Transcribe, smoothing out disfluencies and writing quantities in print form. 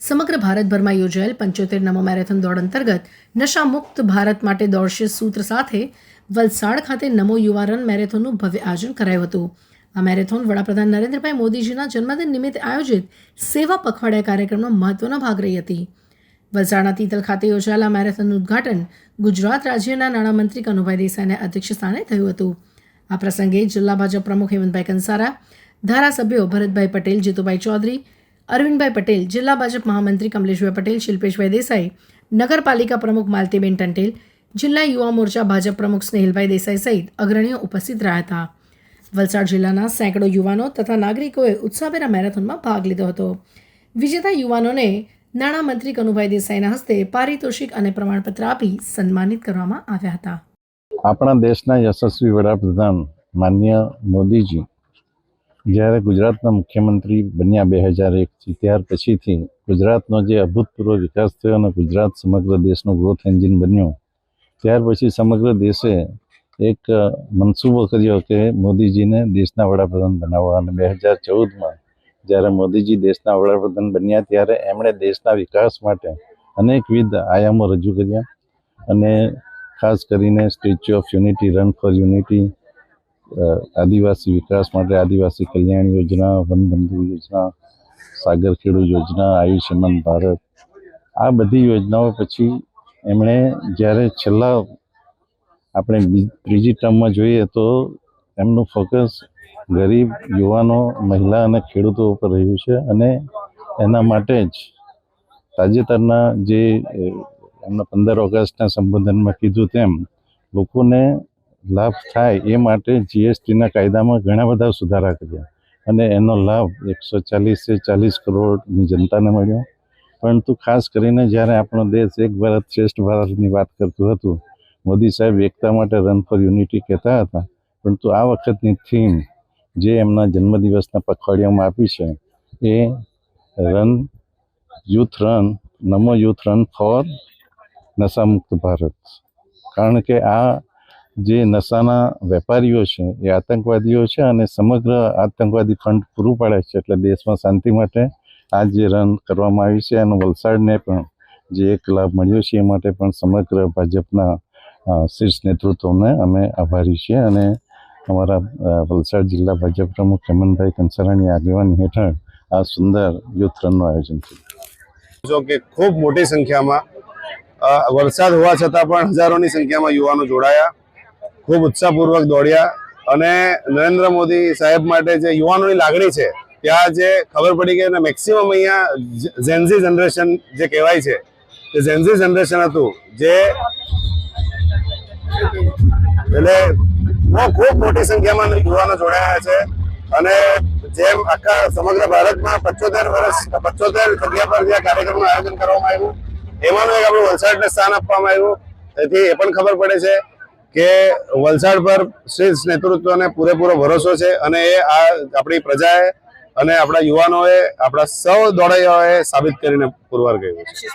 સમગ્ર ભારતભરમાં યોજાયેલ 75 નમો મેરેથોન દોડ અંતર્ગત નશા મુક્ત ભારત માટે દોડશે સૂત્ર સાથે વલસાડ ખાતે નમો યુવા રન મેરેથોનનું ભવ્ય આયોજન કરાયું હતું। આ મેરેથોન વડાપ્રધાન નરેન્દ્રભાઈ મોદીજીના જન્મદિન નિમિત્તે આયોજિત સેવા પખવાડિયા કાર્યક્રમનો મહત્વનો ભાગ રહી હતી। વલસાડના તીતલ ખાતે યોજાયેલા મેરેથોનનું ઉદ્ઘાટન ગુજરાત રાજ્યના નાણામંત્રી કનુભાઈ દેસાઈના અધ્યક્ષસ્થાને થયું હતું। આ પ્રસંગે જિલ્લા ભાજપ પ્રમુખ હેમંતભાઈ કંસારા, ધારાસભ્યો ભરતભાઈ પટેલ, જીતુભાઈ ચૌધરી, અરવિંદભાઈ પટેલ, જિલ્લા ભાજપ મહામંત્રી કમલેશભાઈ પટેલ, શિલ્પેશભાઈ દેસાઈ, નગરપાલિકા પ્રમુખ માલતીબેન ટંટેલ, જિલ્લા યુવા મોરચા ભાજપ પ્રમુખ સ્નેહલભાઈ દેસાઈ સહિત અગ્રણીઓ ઉપસ્થિત રહ્યા હતા। વલસાડ જિલ્લાના સેંકડો યુવાનો તથા નાગરિકોએ ઉત્સાહભેર મેરેથોનમાં ભાગ લીધો હતો। વિજેતા યુવાનોને નાણામંત્રી કનુભાઈ દેસાઈના હસ્તે પારિતોષિક અને પ્રમાણપત્ર આપી સન્માનિત કરવામાં આવ્યા હતા। આપણા દેશના યશસ્વી વડાપ્રધાન માનનીય મોદીજી જ્યારે ગુજરાતના મુખ્યમંત્રી બન્યા 2001થી, ત્યાર પછીથી ગુજરાતનો જે અભૂતપૂર્વ વિકાસ થયો અને ગુજરાત સમગ્ર દેશનું ગ્રોથ એન્જિન બન્યું, ત્યાર પછી સમગ્ર દેશે એક મનસૂબો કર્યો કે મોદીજીને દેશના વડાપ્રધાન બનાવવા। અને 2014માં જ્યારે મોદીજી દેશના વડાપ્રધાન બન્યા ત્યારે એમણે દેશના વિકાસ માટે અનેકવિધ આયામો રજૂ કર્યા અને ખાસ કરીને statue of unity, run for unity, આદિવાસી વિકાસ માટે આદિવાસી કલ્યાણ યોજના, વનબંધુ યોજના, સાગર ખેડૂ યોજના, આયુષ્યમાન ભારત, આ બધી યોજનાઓ પછી એમણે જ્યારે છેલ્લા આપણે ત્રીજી ટર્મમાં જોઈએ તો એમનું ફોકસ ગરીબ યુવાનો, મહિલા અને ખેડૂતો ઉપર રહ્યું છે। અને એના માટે જ તાજેતરના જે એમના 15 ઓગસ્ટના સંબોધનમાં કીધું તેમ લોકોને લાભ થાય એ માટે જીએસટીના કાયદામાં ઘણા બધા સુધારા કર્યા અને એનો લાભ 140 કરોડની જનતાને મળ્યો। પરંતુ ખાસ કરીને જ્યારે આપણો દેશ એક ભારત શ્રેષ્ઠ ભારતની વાત કરતું હતું, મોદી સાહેબ એકતા માટે રન ફોર યુનિટી કહેતા હતા, પરંતુ આ વખતની થીમ જે એમના જન્મદિવસના પખવાડિયામાં આપી છે એ નમો યુથ રન ફોર નશામુક્ત ભારત। કારણ કે આ જે નશાના વેપારીઓ છે એ આતંકવાદીઓ છે અને સમગ્ર આતંકવાદી ફંડ પૂરું પાડે છે, એટલે દેશમાં શાંતિ માટે આ જે રન કરવામાં આવી છે એનો વલસાડને પણ જે એક લાભ મળ્યો છે એ માટે પણ સમગ્ર ભાજપના શીર્ષ નેતૃત્વને અમે આભારી છીએ। અને અમારા વલસાડ જિલ્લા ભાજપ પ્રમુખ હેમંતભાઈ કંસારાની આગેવાની હેઠળ આ સુંદર યુથ રનનું આયોજન થયું। જો કે ખૂબ મોટી સંખ્યામાં વરસાદ હોવા છતાં પણ હજારોની સંખ્યામાં યુવાનો જોડાયા, ખૂબ ઉત્સાહપૂર્વક દોડ્યા અને નરેન્દ્ર મોદી સાહેબ માટે જે યુવાનોની લાગણી છે ત્યાં જે ખબર પડી કે મેક્સિમમ અહીંયા ઝેનઝી જનરેશન જે કહેવાય છે તે ઝેનઝી જનરેશન હતું, જે એટલે ખૂબ મોટી સંખ્યામાં યુવાનો જોડાયા છે। અને જેમ આખા સમગ્ર ભારતમાં 75 જગ્યા પર જે કાર્યક્રમનું આયોજન કરવામાં આવ્યું એમાંનું એક આપણું વલસાડને સ્થાન આપવામાં આવ્યું। તેથી એ પણ ખબર પડે છે કે વલસાડ પર શ્રેષ્ઠ નેતૃત્વને પૂરેપૂરો ભરોસો છે અને એ આ આપણી પ્રજાએ અને આપણા યુવાનોએ, આપણા સૌ દોડાઈઓએ સાબિત કરીને પુરવાર કર્યું છે।